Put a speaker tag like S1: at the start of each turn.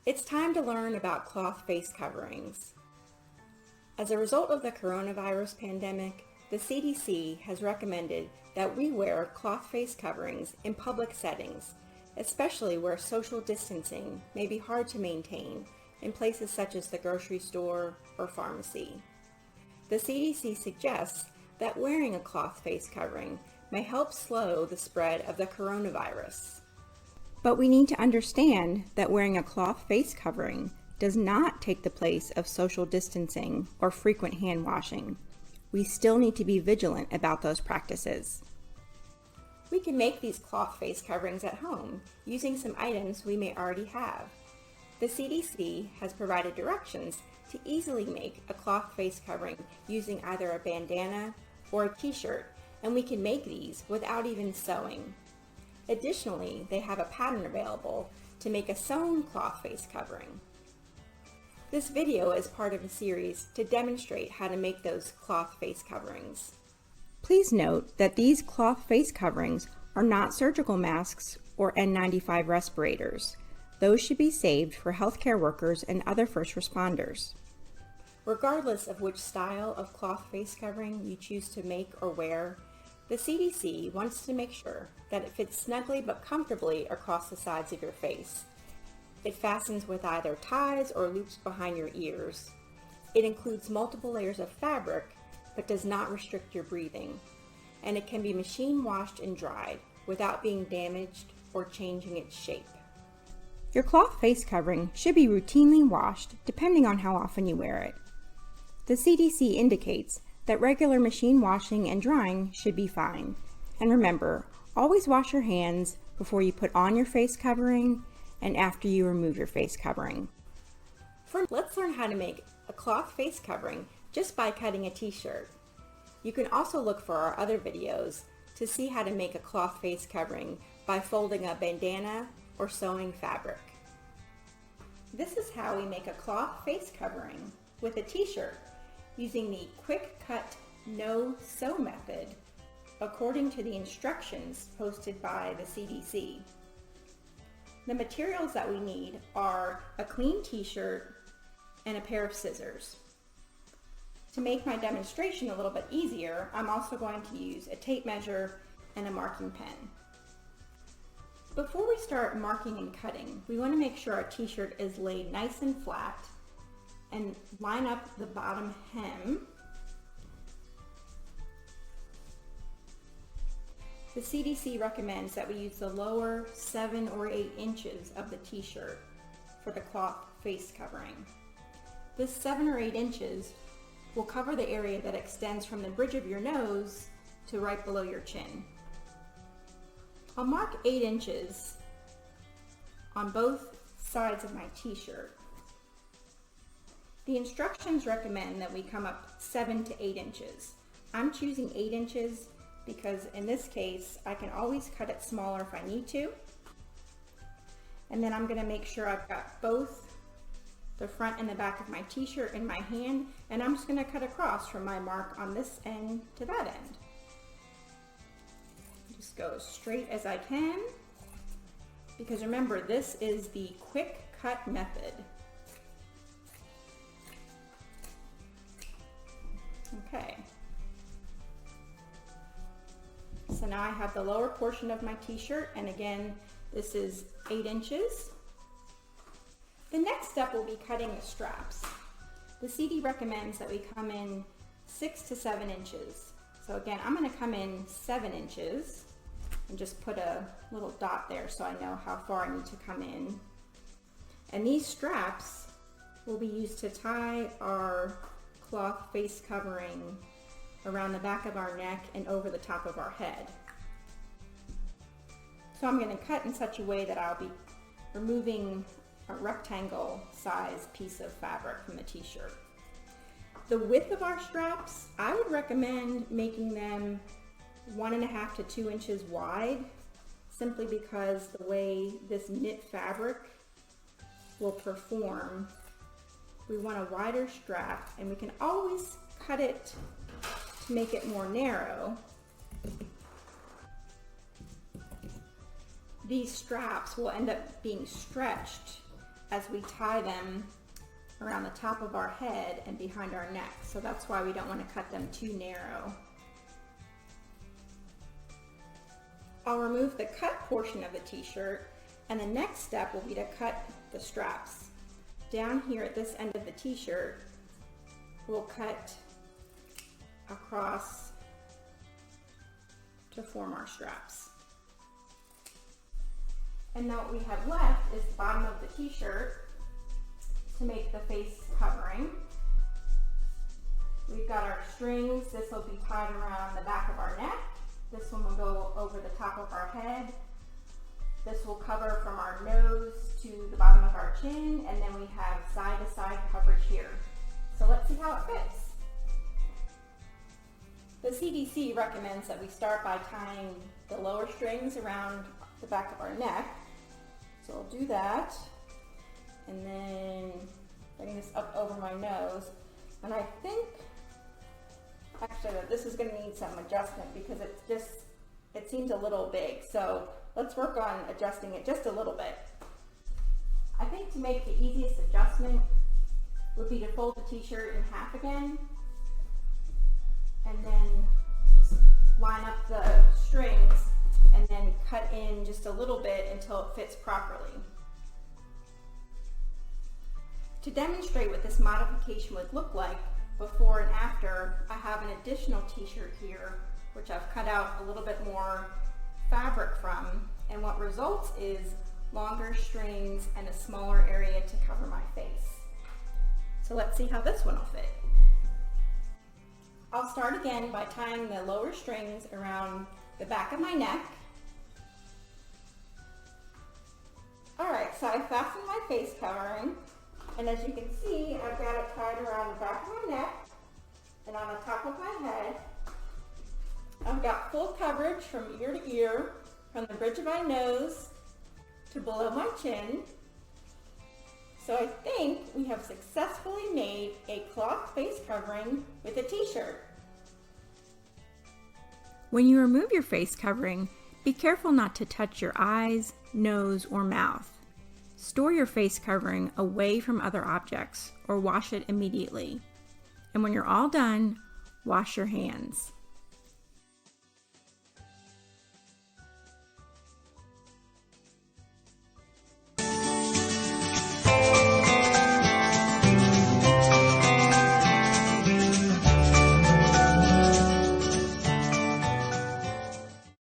S1: It's time to learn about cloth face coverings. As a result of the coronavirus pandemic, the CDC has recommended that we wear cloth face coverings in public settings, especially where social distancing may be hard to maintain in places such as the grocery store or pharmacy. The CDC suggests that wearing a cloth face covering may help slow the spread of the coronavirus. But we need to understand that wearing a cloth face covering does not take the place of social distancing or frequent hand washing. We still need to be vigilant about those practices. We can make these cloth face coverings at home using some items we may already have. The CDC has provided directions to easily make a cloth face covering using either a bandana or a t-shirt, and we can make these without even sewing. Additionally, they have a pattern available to make a sewn cloth face covering. This video is part of a series to demonstrate how to make those cloth face coverings. Please note that these cloth face coverings are not surgical masks or N95 respirators. Those should be saved for healthcare workers and other first responders. Regardless of which style of cloth face covering you choose to make or wear, the CDC wants to make sure that it fits snugly but comfortably across the sides of your face. It fastens with either ties or loops behind your ears. It includes multiple layers of fabric but does not restrict your breathing. And it can be machine washed and dried without being damaged or changing its shape. Your cloth face covering should be routinely washed depending on how often you wear it. The CDC indicates that regular machine washing and drying should be fine. And remember, always wash your hands before you put on your face covering and after you remove your face covering. Let's learn how to make a cloth face covering just by cutting a t-shirt. You can also look for our other videos to see how to make a cloth face covering by folding a bandana or sewing fabric. This is how we make a cloth face covering with a t-shirt using the quick cut no sew method according to the instructions posted by the CDC. The materials that we need are a clean t-shirt and a pair of scissors. To make my demonstration a little bit easier, I'm also going to use a tape measure and a marking pen. Before we start marking and cutting, we want to make sure our t-shirt is laid nice and flat and line up the bottom hem. The CDC recommends that we use the lower 7 or 8 inches of the t-shirt for the cloth face covering. This 7 or 8 inches will cover the area that extends from the bridge of your nose to right below your chin. I'll mark 8 inches on both sides of my t-shirt. The instructions recommend that we come up 7 to 8 inches. I'm choosing 8 inches because in this case, I can always cut it smaller if I need to. And then I'm going to make sure I've got both the front and the back of my t-shirt in my hand, and I'm just going to cut across from my mark on this end to that end. Just go as straight as I can, because remember, this is the quick cut method. Okay. So now I have the lower portion of my t-shirt, and again, this is 8 inches. The next step will be cutting the straps. The CD recommends that we come in 6 to 7 inches. So again, I'm going to come in 7 inches and just put a little dot there so I know how far I need to come in. And these straps will be used to tie our cloth face covering around the back of our neck and over the top of our head. So I'm going to cut in such a way that I'll be removing a rectangle size piece of fabric from the t-shirt. The width of our straps, I would recommend making them 1.5 to 2 inches wide, simply because the way this knit fabric will perform, we want a wider strap, and we can always cut it to make it more narrow. These straps will end up being stretched as we tie them around the top of our head and behind our neck. So that's why we don't want to cut them too narrow. I'll remove the cut portion of the t-shirt, and the next step will be to cut the straps. Down here at this end of the t-shirt, we'll cut across to form our straps. And now what we have left is the bottom of the t-shirt to make the face covering. We've got our strings. This will be tied around the back of our neck. This one will go over the top of our head. This will cover from our nose to the bottom of our chin, and then we have side-to-side coverage here. So let's see how it fits. The CDC recommends that we start by tying the lower strings around the back of our neck. So I'll do that, and then bring this up over my nose. And I think actually that this is going to need some adjustment because it seems a little big. So let's work on adjusting it just a little bit. I think to make the easiest adjustment would be to fold the t-shirt in half again, and then just line up the strings and then cut in just a little bit until it fits properly. To demonstrate what this modification would look like before and after, I have an additional t-shirt here which I've cut out a little bit more fabric from, and what results is longer strings and a smaller area to cover my face. So let's see how this one will fit. I'll start again by tying the lower strings around the back of my neck. Alright, so I fastened my face covering, and as you can see, I've got it tied around the back of my neck and on the top of my head. I've got full coverage from ear to ear, from the bridge of my nose to below my chin. So I think we have successfully made a cloth face covering with a t-shirt. When you remove your face covering, be careful not to touch your eyes, nose, or mouth. Store your face covering away from other objects or wash it immediately. And when you're all done, wash your hands.